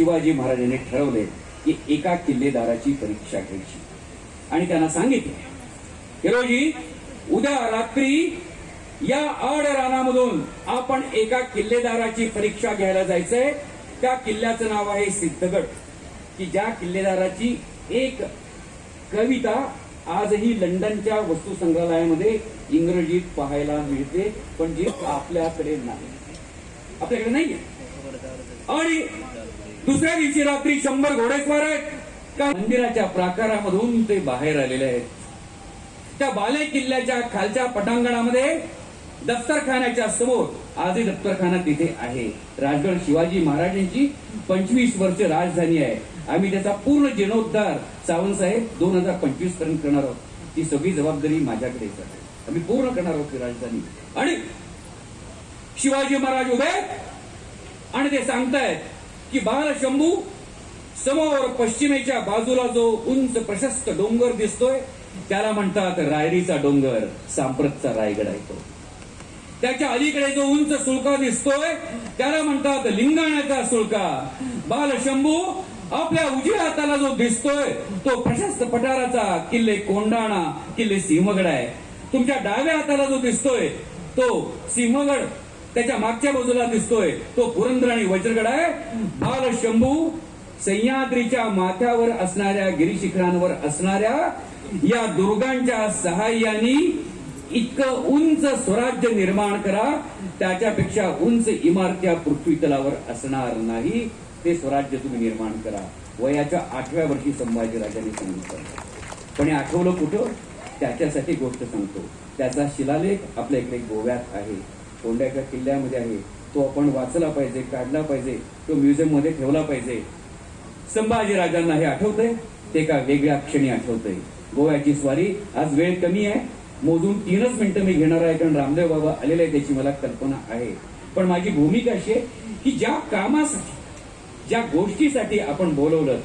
शिवाजी महाराजांनी ठरवले की एका किल्लेदाराची परीक्षा घ्यायची आणि त्यांना सांगितले की रोजी उद्या रात्री या आड रानामधून आपण एका किल्लेदाराची परीक्षा घ्यायला जायचंय. त्या किल्ल्याचं नाव आहे सिद्धगड, की ज्या किल्लेदाराची एक कविता आजही लंडनच्या वस्तू संग्रहालयामध्ये इंग्रजीत पाहायला मिळते, पण जी आपल्याकडे नाही, आपल्याकडे नाहीये. आणि दुसऱ्या दिवशी रात्री 100 घोडेस्वार आहेत का मंदिराच्या प्राकारामधून ते बाहेर आलेले आहेत. त्या बाले किल्ल्याच्या खालच्या पटांगणामध्ये दफ्तरखान्याच्या समोर आजही दफ्तरखाना तिथे आहे. राजगड शिवाजी महाराजांची 25 वर्ष राजधानी आहे. आम्ही त्याचा पूर्ण जीर्णोद्धार सावंत साहेब 2025 पर्यंत करणार आहोत. ती सगळी जबाबदारी माझ्याकडे आहे. आम्ही पूर्ण करणार आहोत ती राजधानी. आणि शिवाजी महाराज उभे आणि ते सांगतायत की बालशंभू समोर पश्चिमेच्या बाजूला जो उंच प्रशस्त डोंगर दिसतोय त्याला म्हणतात रायरीचा डोंगर, सांप्रतचा रायगड आहे तो. त्याच्या अलीकडे जो उंच सुळका दिसतोय त्याला म्हणतात लिंगाण्याचा सुळका. बालशंभू आपल्या उजव्या हाताला जो दिसतोय तो प्रशस्त पठाराचा किल्ले कोंडाणा, किल्ले सिंहगड आहे. तुमच्या डाव्या हाताला जो दिसतोय तो सिंहगड, त्याच्या मागच्या बाजूला दिसतोय तो पुरंदर आणि वज्रगड आहे. बालशंभू सह्याद्रीच्या माथ्यावर असणाऱ्या गिरीशिखरांवर असणाऱ्या या दुर्गांच्या सहाय्याने इतकं उंच स्वराज्य निर्माण करा, त्याच्यापेक्षा उंच इमारत्या पृथ्वी तलावर असणार नाही, ते स्वराज्य तुम्ही निर्माण करा. वयाच्या 8व्या वर्षी संभाजीराजांनी सांगितलं. पण हे आठवलं कुठं? त्याच्यासाठी गोष्ट सांगतो. त्याचा शिलालेख आपल्या इकडे गोव्यात आहे, कोंड्याच्या किल्ल्यामध्ये आहे. तो आपण वाचला पाहिजे, काढला पाहिजे, तो म्युझियम मध्ये ठेवला पाहिजे. संभाजीराजांना हे आठवतंय, ते एका वेगळ्या क्षणी आठवतंय. गोव्याची स्वारी, आज वेळ कमी आहे, मोजून 3च मिनिटं मी घेणार आहे, कारण रामदेव बाबा आलेले आहे त्याची मला कल्पना आहे. पण माझी भूमिका अशी आहे की ज्या कामासाठी, ज्या गोष्टीसाठी आपण बोलवलं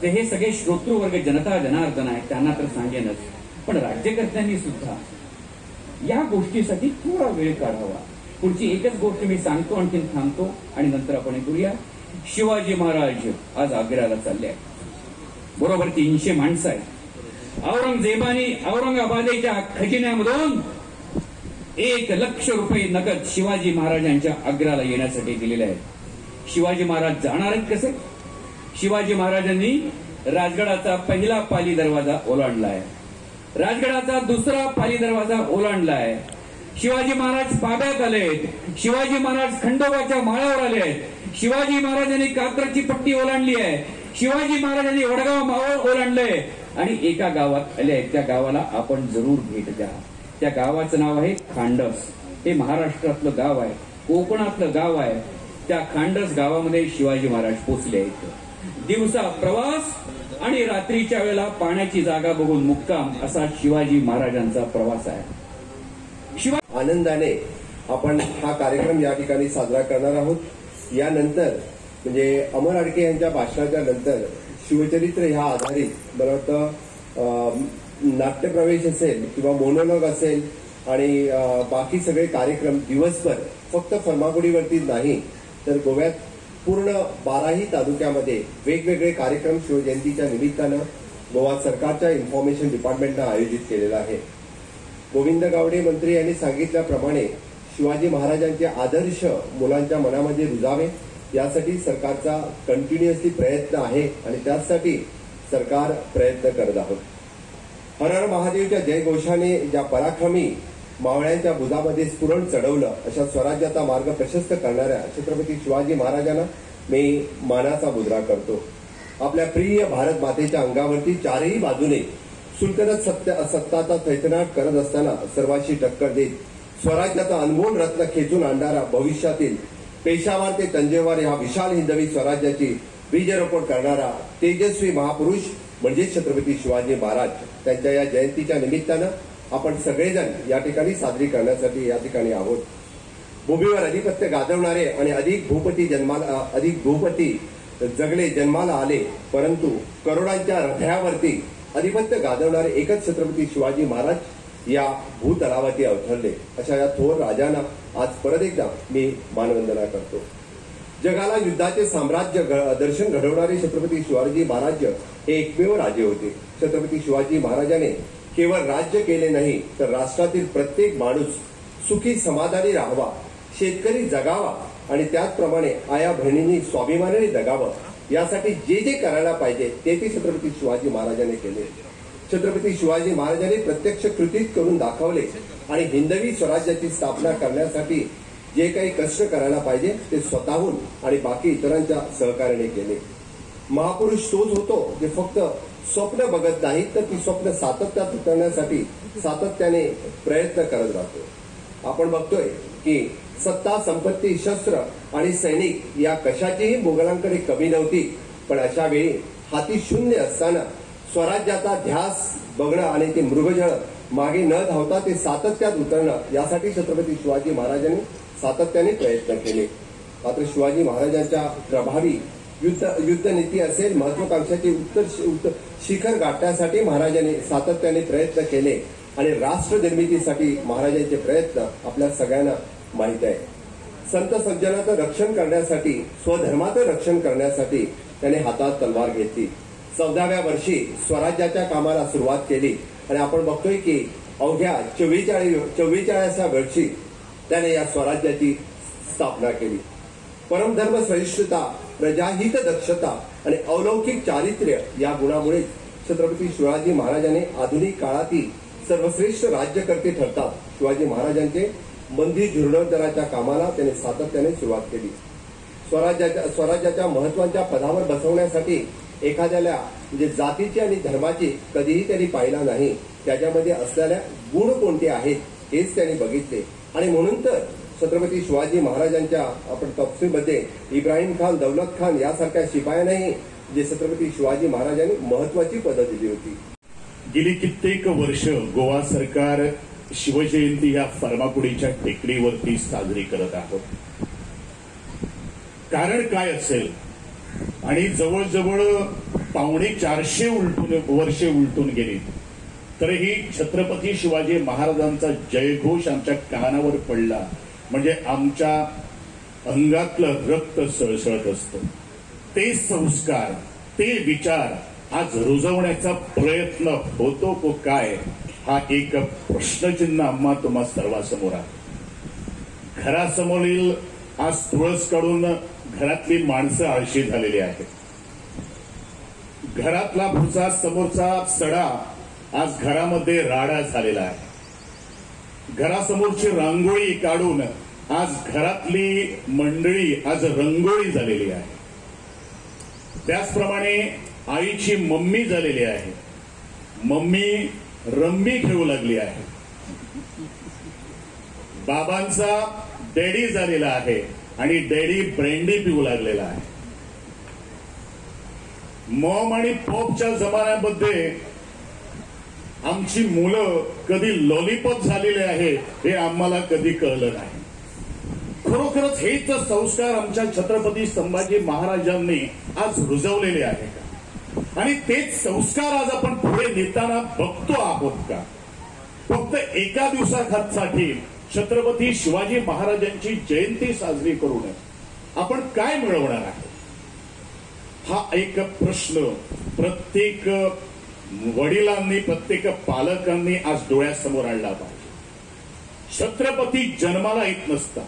ते हे सगळे श्रोतृवर्ग, जनता जनार्दन आहे, त्यांना तर सांगेनच, पण राज्यकर्त्यांनी सुद्धा या गोष्टीसाठी थोडा वेळ काढावा. पुढची एकच गोष्ट मी सांगतो, आणखीन थांबतो आणि नंतर आपण करूया. शिवाजी महाराज आज आग्र्याला चालले आहेत. बरोबर 300 माणसं आहेत. औरंगजेबाने औरंगाबादेच्या खजिन्यामधून 1 लाख रुपये नगद शिवाजी महाराजांच्या आग्र्याला येण्यासाठी दिलेले आहेत. शिवाजी महाराज जाणार आहेत कसे? शिवाजी महाराजांनी राजगडाचा पहिला पाली दरवाजा ओलांडलाय, राजगडाचा दुसरा पाली दरवाजा ओलांडलाय. शिवाजी महाराज पाब्यात आलेत, शिवाजी महाराज खंडोबाच्या माळावर आले आहेत, शिवाजी महाराजांनी कात्रची पट्टी ओलांडली आहे, शिवाजी महाराजांनी वडगाव मावळ ओलांडलंय आणि एका गावात आले आहेत. त्या गावाला आपण जरूर भेट द्या. त्या गावाचं नाव आहे खांडस. हे महाराष्ट्रातलं गाव आहे, कोकणातलं गाव आहे. त्या खांडस गावामध्ये शिवाजी महाराज पोचले आहेत. दिवसा प्रवास आणि रात्रीच्या वेळेला पाण्याची जागा बघून मुक्काम, असा शिवाजी महाराजांचा प्रवास आहे. आनंदाने आपण हा कार्यक्रम या ठिकाणी साजरा करणार आहोत. यानंतर म्हणजे अमर आडके यांच्या भाषणाच्या नंतर शिवचरित्र ह्या आधारित मला वाटतं नाट्यप्रवेश असेल किंवा मोनोलॉग असेल आणि बाकी सगळे कार्यक्रम दिवसभर फक्त फर्मागुडीवरती नाही तर गोव्यात पूर्ण 12ही तालुक्यामध्ये वेगवेगळे कार्यक्रम शिवजयंतीच्या निमित्तानं गोवा सरकारच्या इन्फॉर्मेशन डिपार्टमेंटनं आयोजित केलेला आहे. गोविंद गावडे मंत्री यांनी सांगितल्याप्रमाणे शिवाजी महाराजांचे आदर्श मुलांच्या मनामध्ये रुजावे यासाठी सरकारचा कंटिन्युअसली प्रयत्न आहे आणि त्यासाठी सरकार प्रयत्न करत आहोत. हर हर महादेवच्या जयघोषाने ज्या पराक्रमी मावळ्यांच्या बुधामध्ये स्फुरण चढवलं अशा स्वराज्याचा मार्ग प्रशस्त करणाऱ्या छत्रपती शिवाजी महाराजांना मी मानाचा मुद्रा करतो. आपल्या प्रिय भारत मातेच्या अंगावरती चारही बाजूने सुलतनत सत्ताचा थैतनाट करत असताना सर्वांशी टक्कर देत स्वराज्याचा अनमोल रत्न खेचून आणणारा भविष्यातील पेशावर ते तंजेवर ह्या विशाल हिंदवी स्वराज्याची बीजरोपण करणारा तेजस्वी महापुरुष म्हणजे छत्रपती शिवाजी महाराज. त्यांच्या या जयंतीच्या निमित्तानं आपण सगळेजण या ठिकाणी साजरी करण्यासाठी या ठिकाणी आहोत. भूमीवर अधिपत्य गाजवणारे आणि अधिक भूपती जगले जन्माला आले, परंतु करोडांच्या हृदयावरती अधिपत्य गाजवणारे एकच छत्रपती शिवाजी महाराज या भूतलावरती अवतरले. अशा या थोर राजांना आज परत एकदा मी मानवंदना करतो. जगाला युद्धाचे साम्राज्य दर्शन घडवणारे छत्रपती शिवाजी महाराज हे एकमेव राजे होते. छत्रपती शिवाजी महाराजांनी केवळ राज्य केले नाही तर राष्ट्रातील प्रत्येक माणूस सुखी समाधानी राहावा, शेतकरी जगावा आणि त्याचप्रमाणे आया बहिणींनी स्वाभिमानाने जगावं यासाठी जे जे करायला पाहिजे ते छत्रपती शिवाजी महाराजांनी केले. छत्रपती शिवाजी महाराजांनी प्रत्यक्ष कृतीत करून दाखवले आणि हिंदवी स्वराज्याची स्थापना करण्यासाठी जे काही कष्ट करायला पाहिजे ते स्वतःहून आणि बाकी इतरांच्या सहकार्याने केले. महापुरुष तोच होतो जे फक्त स्वप्न बघत नाही तर ती स्वप्न सातत्यात उतरण्यासाठी सातत्याने प्रयत्न करत राहतो. आपण बघतोय की सत्ता, संपत्ती, शस्त्र आणि सैनिक या कशाचीही मुघलांकडे कमी नव्हती, पण अशा वेळी हाती शून्य असताना स्वराज्याचा ध्यास बघणं आणि ते मृगजळ मागे न धावता ते सातत्यात उतरणं यासाठी छत्रपती शिवाजी महाराजांनी सातत्याने प्रयत्न केले. मात्र शिवाजी महाराजांच्या प्रभावी युद्धनीती असेल, महत्वाकांक्षाचे उत्तर शिखर गाठण्यासाठी महाराजांनी सातत्याने प्रयत्न केले आणि राष्ट्र निर्मितीसाठी महाराजांचे प्रयत्न आपल्या सगळ्यांना माहीत आहे. संत सज्जनाचं रक्षण करण्यासाठी, स्वधर्माचं रक्षण करण्यासाठी त्याने हातात तलवार घेतली. 14व्या वर्षी स्वराज्याच्या कामाला सुरुवात केली आणि आपण बघतोय की अवघ्या 44व्या वर्षी त्याने या स्वराज्याची स्थापना केली. परमधर्म सहिष्णुता, प्रजाहित दक्षता आणि अलौकिक चारित्र्य या गुणामुळे छत्रपती शिवाजी महाराजांनी आधुनिक काळातील सर्वश्रेष्ठ राज्यकर्ते ठरतात. शिवाजी महाराजांचे मंदिर जीर्णोद्धाराच्या कामाला त्याने सातत्याने सुरुवात केली. स्वराज्याच्या महत्वाच्या पदावर बसवण्यासाठी एखाद्याला म्हणजे जातीची आणि धर्माची कधीही त्यांनी पाहिला नाही. त्याच्यामध्ये असलेल्या गुण कोणते आहेत हेच त्यांनी बघितले आणि म्हणून तर छत्रपती शिवाजी महाराजांच्या आपण तपशीलमध्ये इब्राहिम खान, दौलत खान यासारख्या शिपायांनाही जे छत्रपती शिवाजी महाराजांनी महत्वाची पदं दिली होती. गेली कित्येक वर्ष गोवा सरकार शिवजयंती या फर्माकुडीच्या टेकडीवरती साजरी करत आहोत. कारण काय असेल आणि जवळजवळ 450 वर्षे उलटून गेली तरीही छत्रपती शिवाजी महाराजांचा जयघोष आमच्या कानावर पडला म्हणजे आमच्या अंगातलं रक्त सळसळत असतं. ते संस्कार, ते विचार आज रुजवण्याचा प्रयत्न होतो को काय हा एक प्रश्नचिन्ह आम्हा तुम्हा सर्वांसमोर आहे. घरासमोरील आज तुळस काढून घरातली माणसं आळशी झालेली आहेत. घरातला भुसा, समोरचा सडा आज घरामध्ये राडा झालेला आहे. घरासमोरची रांगोळी काढून आज घरातली मंडळी आज रंगोळी झालेली आहे. त्याचप्रमाणे आईची मम्मी झालेली आहे. मम्मी रम्मी खेळू लागली आहे. बाबांचा डॅडी झालेला आहे आणि डॅडी ब्रँडी पिऊ लागलेला आहे. मॉम आणि पॉपच्या जमान्यामध्ये आमची मुलं कधी लॉलीपॉप झालेले आहे हे आम्हाला कधी कळलं नाही. खरोखरच हेच संस्कार आमच्या छत्रपती संभाजी महाराजांनी आज रुजवलेले आहे का आणि तेच संस्कार आज आपण पुढे नेताना बघतो आहोत का? फक्त एका दिवसासाठी छत्रपती शिवाजी महाराजांची जयंती साजरी करून आपण काय मिळवणार आहे हा एक प्रश्न प्रत्येक वडिलांनी, प्रत्येक पालकांनी आज डोळ्यासमोर आणला पाहिजे. छत्रपती जन्माला येत नसता,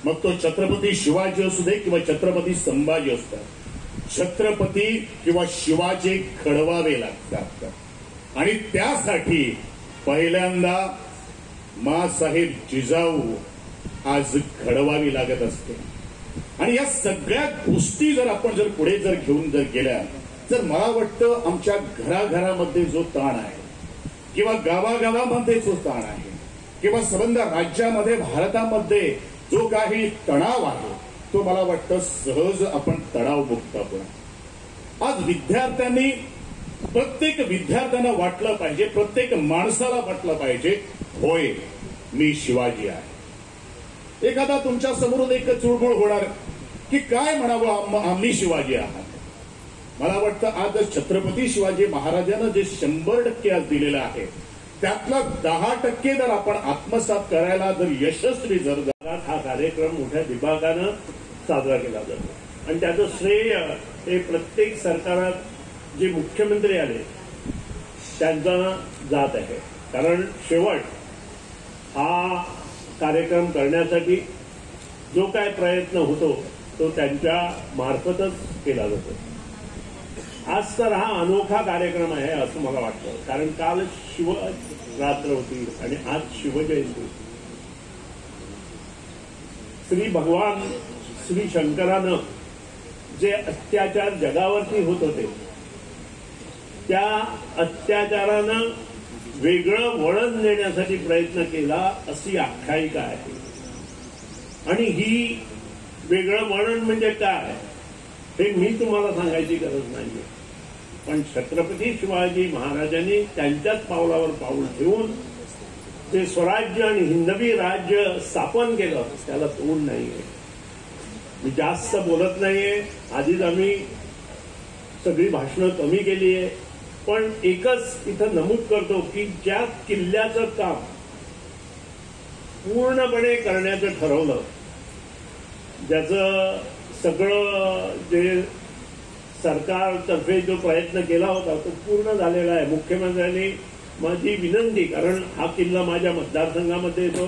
मग तो छत्रपती शिवाजी असू दे किंवा छत्रपती संभाजी असतात, छत्रपती किंवा शिवाजी घडवावे लागतात आणि त्यासाठी पहिल्यांदा माँसाहेब जिजाऊ आज घडवावी लागत असते. आणि या सगळ्या गोष्टी जर आपण पुढे घेऊन गेल्या तर मला वाटतं आमच्या घराघरामध्ये जो ताण आहे किंवा गावागावामध्ये जो ताण आहे किंवा संबंध राज्यामध्ये, भारतामध्ये जो काही तणाव आहे तो मला वाटतं सहज आपण तणावमुक्त आपण आज विद्यार्थ्यांनी, प्रत्येक विद्यार्थ्यांना वाटलं पाहिजे, प्रत्येक माणसाला वाटलं पाहिजे होय मी शिवाजी आहे. एखादा तुमच्या समोरून एक चुळबुळ होणार की काय म्हणावं आम्ही शिवाजी आहात. मला वाटतं आज छत्रपती शिवाजी महाराजांना जे 100% आज दिलेलं आहे त्यातला 10% जर आपण आत्मसात करायला जर यशस्वी जर हा कार्यक्रम मोठ्या विभागानं साजरा केला जातो आणि त्याचं श्रेय हे प्रत्येक सरकारात जे मुख्यमंत्री आले त्यांचा जात आहे. कारण शेवट हा कार्यक्रम करण्यासाठी जो काय प्रयत्न होतो तो त्यांच्या मार्फतच केला जातो. आज तर हा अनोखा कार्यक्रम आहे असं मला वाटतं. कारण काल शिवरात्र होती आणि आज शिवजयंती. श्री भगवान श्री शंकरानं जे अत्याचार जगावरती होत होते त्या अत्याचारानं वेगळं वळण देण्यासाठी प्रयत्न केला अशी आख्यायिका आहे. आणि ही वेगळं वळण म्हणजे काय हे मी तुम्हाला सांगायची गरज नाहीये. पण छत्रपती शिवाजी महाराजांनी त्यांच्याच पावलावर पाऊल ठेवून जे स्वराज्य आणि हिंदवी राज्य स्थापन केलं त्याला तोड नाहीये. मी जास्त बोलत नाहीये. आधीच आम्ही सगळी भाषणं कमी केली आहे. पण एकच इथं नमूद करतो की ज्या किल्ल्याचं काम पूर्णपणे करण्याचं ठरवलं, ज्याचं सगळं जे सरकारतर्फे जो प्रयत्न केला होता तो पूर्ण झालेला आहे. मुख्यमंत्र्यांनी माझी विनंती, कारण हा किल्ला माझ्या मतदारसंघामध्ये येतो,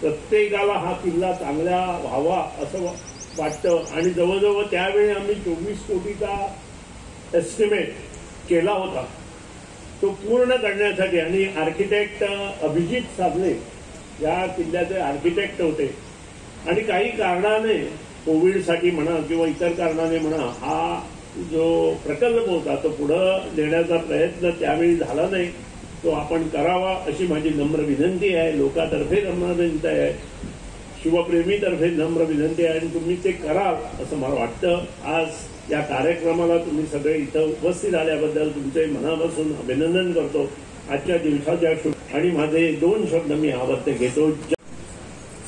प्रत्येकाला हा किल्ला चांगला व्हावा असं वाटतं. आणि जवळजवळ त्यावेळी आम्ही 24 कोटीचा एस्टिमेट केला होता तो पूर्ण करण्यासाठी. आणि आर्किटेक्ट अभिजित साबळे या किल्ल्याचे आर्किटेक्ट होते आणि काही कारणाने कोविडसाठी म्हणा किंवा इतर कारणाने म्हणा हा जो प्रकल्प होता तो पुढं नेण्याचा प्रयत्न त्यावेळी झाला नाही. तो आपण करावा अशी माझी नम्र विनंती आहे. लोकांतर्फे नम्र विनंती आहे, शिवप्रेमीतर्फे नम्र विनंती आहे आणि तुम्ही ते कराल असं मला वाटतं. आज या कार्यक्रमाला तुम्ही सगळे इथं उपस्थित आल्याबद्दल तुमचे मनापासून अभिनंदन करतो. आजच्या दिवसाच्या आणि माझे 2 शब्द मी आवर्ते घेतो.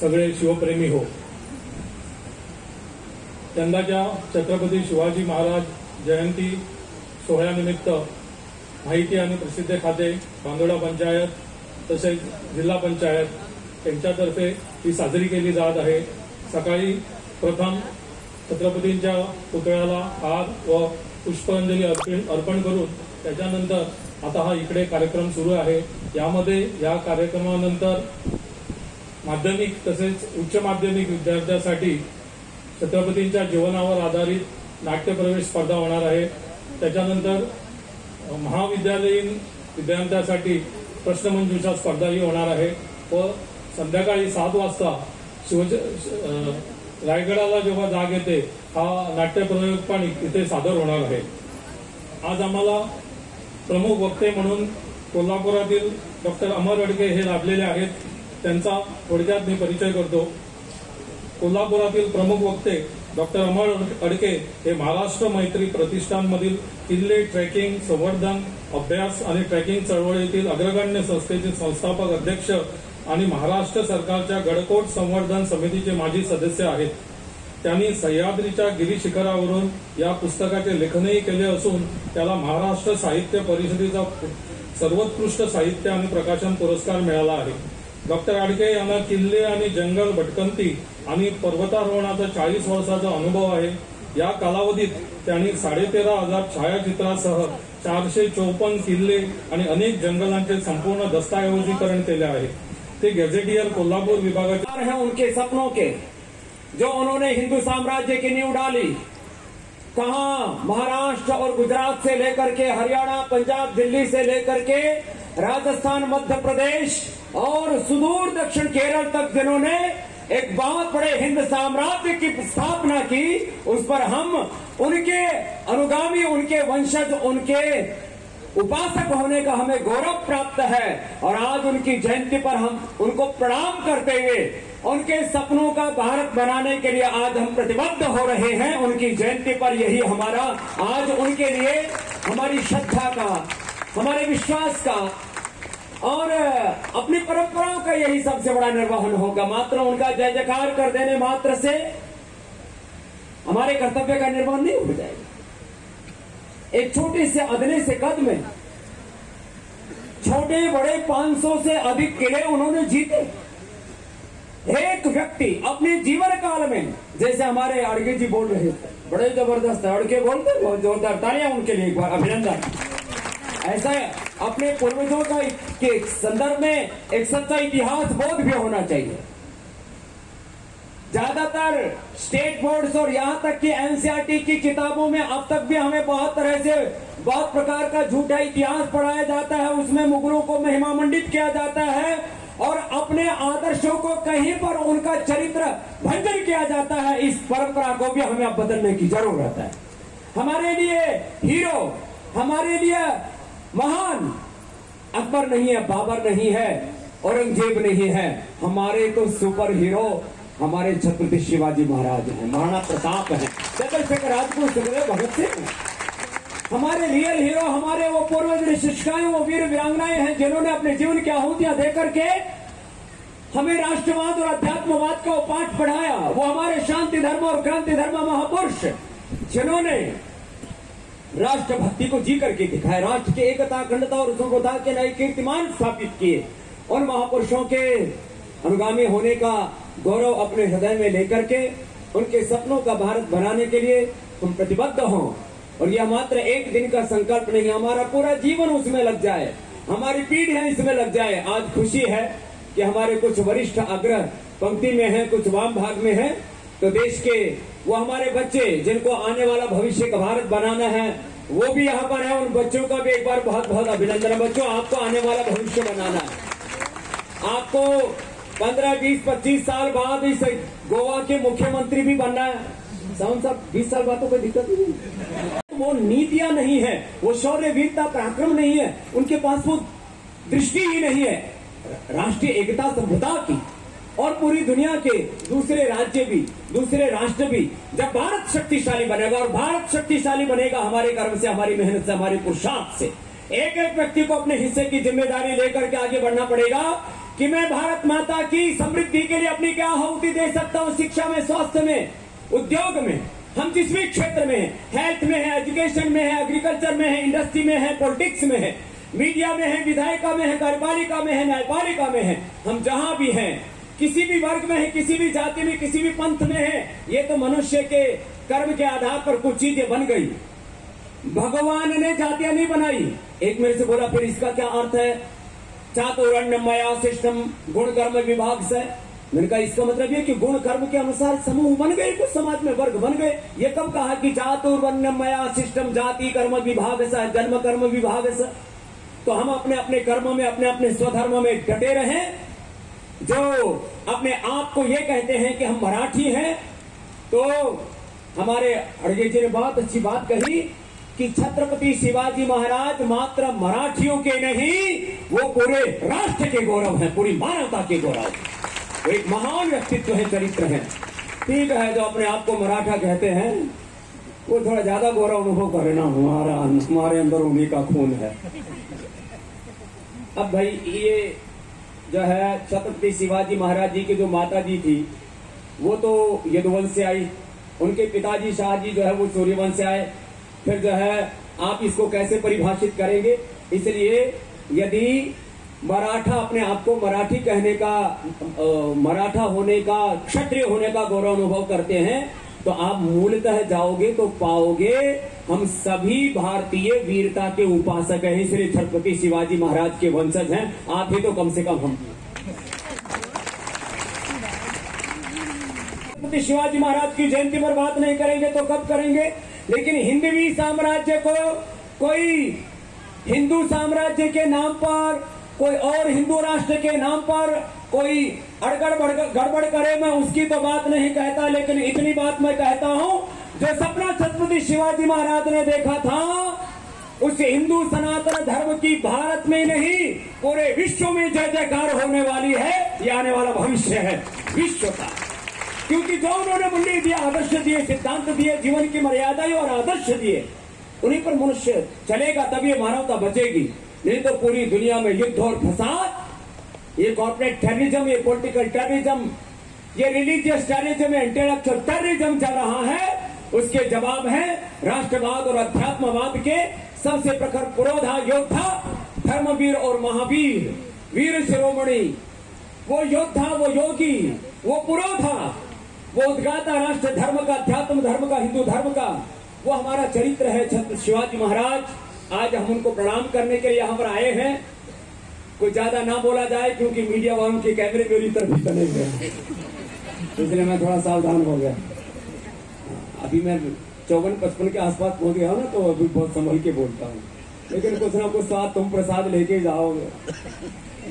सगळे शिवप्रेमी हो, यंदाच्या छत्रपती शिवाजी महाराज जयंती सोहळ्यानिमित्त माहिती आणि प्रसिद्धी खाते, बांदोडा पंचायत तसेच जिल्हा पंचायत यांच्यातर्फे ही साजरी केली जात आहे. सकाळी प्रथम छत्रपतींच्या पुतळ्याला हार व पुष्पांजली अर्पण करून त्याच्यानंतर आता हा इकडे कार्यक्रम सुरू आहे. यामध्ये या कार्यक्रमानंतर माध्यमिक तसेच उच्च माध्यमिक विद्यार्थ्यांसाठी छत्रपतींच्या जीवनावर आधारित नाट्यप्रवेश स्पर्धा होणार आहे. त्याच्यानंतर महाविद्यालयीन विद्यार्थ्यांसाठी प्रश्नमंजुषा स्पर्धाही होणार आहे. व संध्याकाळी 7 वाजता रायगडाला जेव्हा जाग येते हा नाट्यप्रयोग पण इथे सादर होणार आहे. आज आम्हाला प्रमुख वक्ते म्हणून कोल्हापुरातील डॉक्टर अमर अडके हे लाभलेले आहेत. त्यांचा थोडक्यात मी परिचय करतो. कोल्हापुरातील प्रमुख वक्ते डॉक्टर अमर अडके हे महाराष्ट्र मैत्री प्रतिष्ठानमधील किल्ले ट्रेकिंग संवर्धन अभ्यास आणि ट्रेकिंग चळवळीतील अग्रगण्य संस्थेचे संस्थापक अध्यक्ष आणि महाराष्ट्र सरकारच्या गडकोट संवर्धन समितीचे माजी सदस्य आहेत. त्यांनी सह्याद्रीच्या गिरीशिखरावरून या पुस्तकाचे लेखनही केले असून त्याला महाराष्ट्र साहित्य परिषदेचा सर्वोत्कृष्ट साहित्य आणि प्रकाशन पुरस्कार मिळाला आहे. डॉक्टर अडके यांना किल्ले आणि जंगल भटकंती आणि पर्वतारोहणाचा 40 वर्षाचा अनुभव आहे. या कालावधीत त्यांनी 13,500 छायाचित्रासह 454 किल्ले आणि अनेक जंगलांचे संपूर्ण दस्तऐवजीकरण केले आहे. ते गॅझेटियर कोल्हापूर विभागाचे हैं उनके सपनों के, जो उन्होंने हिंदू साम्राज्य की नींव डाली. कहां महाराष्ट्र और गुजरात से लेकर के हरियाणा, पंजाब, दिल्ली से लेकर के राजस्थान, मध्य प्रदेश और सुदूर दक्षिण केरल तक जिन्होंने एक बहुत बड़े हिंद साम्राज्य की स्थापना की, उस पर हम उनके अनुगामी, उनके वंशज, उनके उपासक होने का हमें गौरव प्राप्त है. और आज उनकी जयंती पर हम उनको प्रणाम करते हुए उनके सपनों का भारत बनाने के लिए आज हम प्रतिबद्ध हो रहे हैं. उनकी जयंती पर यही हमारा आज उनके लिए हमारी श्रद्धा का, हमारे विश्वास का और अपनी परंपराओं का यही सबसे बड़ा निर्वहन होगा. मात्र उनका जय जयकार कर देने मात्र से हमारे कर्तव्य का निर्वहन नहीं हो जाएगा. एक छोटे से अदने से कद में छोटे बड़े 500 से अधिक किले उन्होंने जीते. एक व्यक्ति अपने जीवन काल में, जैसे हमारे अड़के जी बोल रहे थे, बड़े जबरदस्त अड़के बोलते, बहुत जोरदार तालियां उनके लिए, एक बार अभिनंदन। ऐसा अपने पूर्वजों का के संदर्भ में एक सच्चा इतिहास बोध भी होना चाहिए। ज्यादातर स्टेट बोर्ड्स और यहाँ तक कि एनसीईआरटी की किताबों में अब तक भी हमें बहुत तरह से बहुत प्रकार का झूठा इतिहास पढ़ाया जाता है, उसमें मुगलों को महिमा मंडित किया जाता है और अपने आदर्शों को कहीं पर उनका चरित्र भंजन किया जाता है। इस परंपरा को भी हमें अब बदलने की जरूरत है। हमारे लिए हीरो, हमारे लिए महान अकबर नहीं है, बाबर नहीं है, औरंगजेब नहीं है, हमारे तो सुपर हीरो हमारे छत्रपति शिवाजी महाराज हैं, महाराणा प्रताप हैं, चंद्रशेखर राजगुरु, सुखदेव, भगत सिंह। हमारे रियल हीरो, हमारे वो पूर्वज शिक्षकाएं, वो वीर वीरांगनाएं हैं जिन्होंने अपने जीवन की आहुतियां दे करके हमें राष्ट्रवाद और अध्यात्मवाद का पाठ पढ़ाया। वो हमारे शांति धर्म और क्रांति धर्म महापुरुष जिन्होंने राष्ट्रभक्ति को जी करके दिखाया, राष्ट्र की एकता, अखंडता और संप्रभुता के नए कीर्तिमान स्थापित किए। उन महापुरुषों के अनुगामी होने का गौरव अपने हृदय में लेकर के उनके सपनों का भारत बनाने के लिए हम प्रतिबद्ध हों। और यह मात्र एक दिन का संकल्प नहीं, हमारा पूरा जीवन उसमें लग जाए, हमारी पीढ़ियां इसमें लग जाए। आज खुशी है कि हमारे कुछ वरिष्ठ अग्र पंक्ति में हैं, कुछ वाम भाग में हैं, तो देश के वो हमारे बच्चे जिनको आने वाला भविष्य का भारत बनाना है वो भी यहाँ पर है। उन बच्चों का भी एक बार बहुत बहुत अभिनंदन। बच्चों, आपको आने वाला भविष्य बनाना है। आपको 15, 20, 25 साल बाद इस गोवा के मुख्यमंत्री भी बनना है। साउंड साहब, 20 साल बाद तो कोई दिक्कत नहीं। वो नीतियां नहीं है, वो शौर्य वीरता पराक्रम नहीं है, उनके पास वो दृष्टि ही नहीं है राष्ट्रीय एकता सभ्यता की। और पूरी दुनिया के दूसरे राज्य भी, दूसरे राष्ट्र भी, जब भारत शक्तिशाली बनेगा, और भारत शक्तिशाली बनेगा हमारे कर्म से, हमारी मेहनत से, हमारे पुरुषार्थ से। एक एक व्यक्ति को अपने हिस्से की जिम्मेदारी लेकर के आगे बढ़ना पड़ेगा कि मैं भारत माता की समृद्धि के लिए अपनी क्या आहुति दे सकता हूँ। शिक्षा में, स्वास्थ्य में, उद्योग में, हम जिस भी क्षेत्र में है, हेल्थ में है, एजुकेशन में है, एग्रीकल्चर में है, इंडस्ट्री में है, पॉलिटिक्स में है, मीडिया में है, विधायिका में है, कार्यपालिका में है, न्यायपालिका में है, हम जहां भी हैं, किसी भी वर्ग में है, किसी भी जाति में, किसी भी पंथ में है, ये तो मनुष्य के कर्म के आधार पर कुछ चीजें बन गई। भगवान ने जातियां नहीं बनाई। एक मेरे से बोला, फिर इसका क्या अर्थ है? चातुर्वर्ण्यमया सिस्टम गुण कर्म विभाग से। मैंने कहा इसका मतलब ये कि गुण कर्म के अनुसार समूह बन गए, कुछ समाज में वर्ग बन गए। ये कब कहा कि चातुर्वर्ण्यमया सिस्टम जाति कर्म विभाग से, जन्म कर्म विभाग से? तो हम अपने अपने कर्म में, अपने अपने स्वधर्म में डटे रहें। जो अपने आप को ये कहते हैं कि हम मराठी हैं, तो हमारे अड़गे जी ने बहुत अच्छी बात कही कि छत्रपति शिवाजी महाराज मात्र मराठियों के नहीं, वो पूरे राष्ट्र के गौरव हैं, पूरी मानवता के गौरव। वो एक महान व्यक्तित्व है, चरित्र है। ठीक है, जो अपने आप को मराठा कहते हैं वो थोड़ा ज्यादा गौरव अनुभव करे ना, हमारे अंदर उन्हीं का खून है। अब भाई ये जो है छत्रपति शिवाजी महाराज जी की जो माता जी थी वो तो यदुवंश से आई, उनके पिताजी शाहजी जो है वो सूर्यवंश से आए। फिर जो है आप इसको कैसे परिभाषित करेंगे? इसलिए यदि मराठा अपने आप को मराठी कहने का, मराठा होने का, क्षत्रिय होने का गौरव अनुभव करते हैं, तो आप मूलतः जाओगे तो पाओगे हम सभी भारतीय वीरता के उपासक हैं, इसलिए छत्रपति शिवाजी महाराज के वंशज हैं। आप ही तो कम से कम हम। छत्रपति शिवाजी महाराज की जयंती पर बात नहीं करेंगे तो कब करेंगे? लेकिन हिंदवी साम्राज्य को कोई हिंदू साम्राज्य के नाम पर, कोई और हिंदू राष्ट्र के नाम पर कोई गड़बड़ करे, मैं उसकी तो बात नहीं कहता, लेकिन इतनी बात मैं कहता हूं, जो सपना छत्रपति शिवाजी महाराज ने देखा था उस हिंदू सनातन धर्म की भारत में नहीं पूरे विश्व में जय जयकार होने वाली है। ये आने वाला भविष्य है विश्व का, क्योंकि जो उन्होंने मूल्य दिया, आदर्श दिए, सिद्धांत दिए, जीवन की मर्यादाएं और आदर्श दिए, उन्हीं पर मनुष्य चलेगा, तब ये मानवता बचेगी। नहीं तो पूरी दुनिया में युद्ध और फसाद, ये कॉर्पोरेट टेररिज्म, ये पॉलिटिकल टेररिज्म, ये रिलीजियस टेररिज्म, इंटेलेक्चुअल टेररिज्म चल रहा है। उसके जवाब है राष्ट्रवाद और अध्यात्मवाद के सबसे प्रखर पुरोधा योद्धा, धर्मवीर और महावीर, वीर शिरोमणि, वो योद्धा, वो योगी, वो पुरोधा, वो उद्गाता राष्ट्र धर्म का, अध्यात्म धर्म का, हिंदू धर्म का, वो हमारा चरित्र है छत्रपति शिवाजी महाराज। आज हम उनको प्रणाम करने के लिए यहाँ पर आए हैं। कोई ज्यादा ना बोला जाए क्योंकि मीडिया वालों के कैमरे मेरी तरफ ही चले गए, इसलिए मैं थोड़ा सावधान हो गया। अभी मैं 54-55 के आसपास पहुंच गया हूं ना, तो अभी बहुत संभल के बोलता हूँ, लेकिन कुछ ना कुछ साथ तुम प्रसाद लेके जाओगे।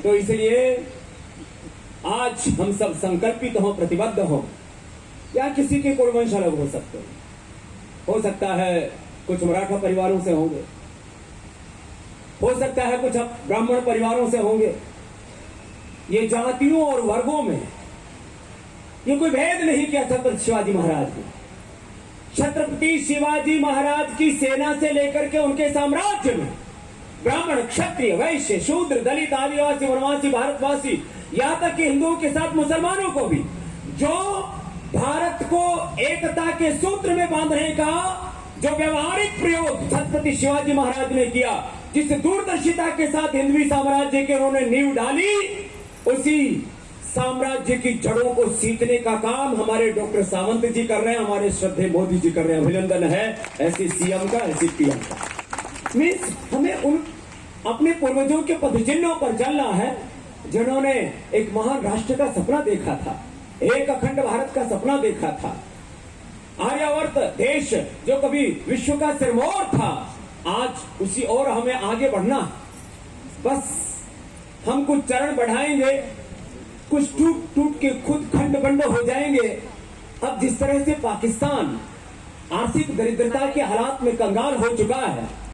तो इसलिए आज हम सब संकल्पित हो, प्रतिबद्ध हो। या किसी के कोई वंश अलग हो सकते हैं, हो सकता है कुछ मराठा परिवारों से होंगे, हो सकता है कुछ ब्राह्मण परिवारों से होंगे। ये जातियों और वर्गों में ये कोई भेद नहीं किया छत्रपति शिवाजी महाराज ने। छत्रपति शिवाजी महाराज की सेना से लेकर के उनके साम्राज्य में ब्राह्मण, क्षत्रिय, वैश्य, शूद्र, दलित, आदिवासी, वनवासी, भारतवासी, यहां तक कि हिंदुओं के साथ मुसलमानों को भी, जो भारत को एकता के सूत्र में बांधने का जो व्यवहारिक प्रयोग छत्रपति शिवाजी महाराज ने किया, जिस दूरदर्शिता के साथ हिंदवी साम्राज्य के उन्होंने नींव डाली, उसी साम्राज्य की जड़ों को सींचने का काम हमारे डॉक्टर सावंत जी कर रहे हैं, हमारे श्रद्धेय मोदी जी कर रहे हैं। अभिनंदन है ऐसे सीएम का, ऐसे पीएम का। मीन्स हमें उन अपने पूर्वजों के पदचिन्हों पर चलना है, जिन्होंने एक महान राष्ट्र का सपना देखा था, एक अखंड भारत का सपना देखा था। आर्यावर्त देश जो कभी विश्व का सिरमौर था, आज उसी और हमें आगे बढ़ना। बस हम कुछ चरण बढ़ाएंगे, कुछ टूट टूट के खुद खंड बंड हो जाएंगे। अब जिस तरह से पाकिस्तान आर्थिक दरिद्रता के हालात में कंगाल हो चुका है,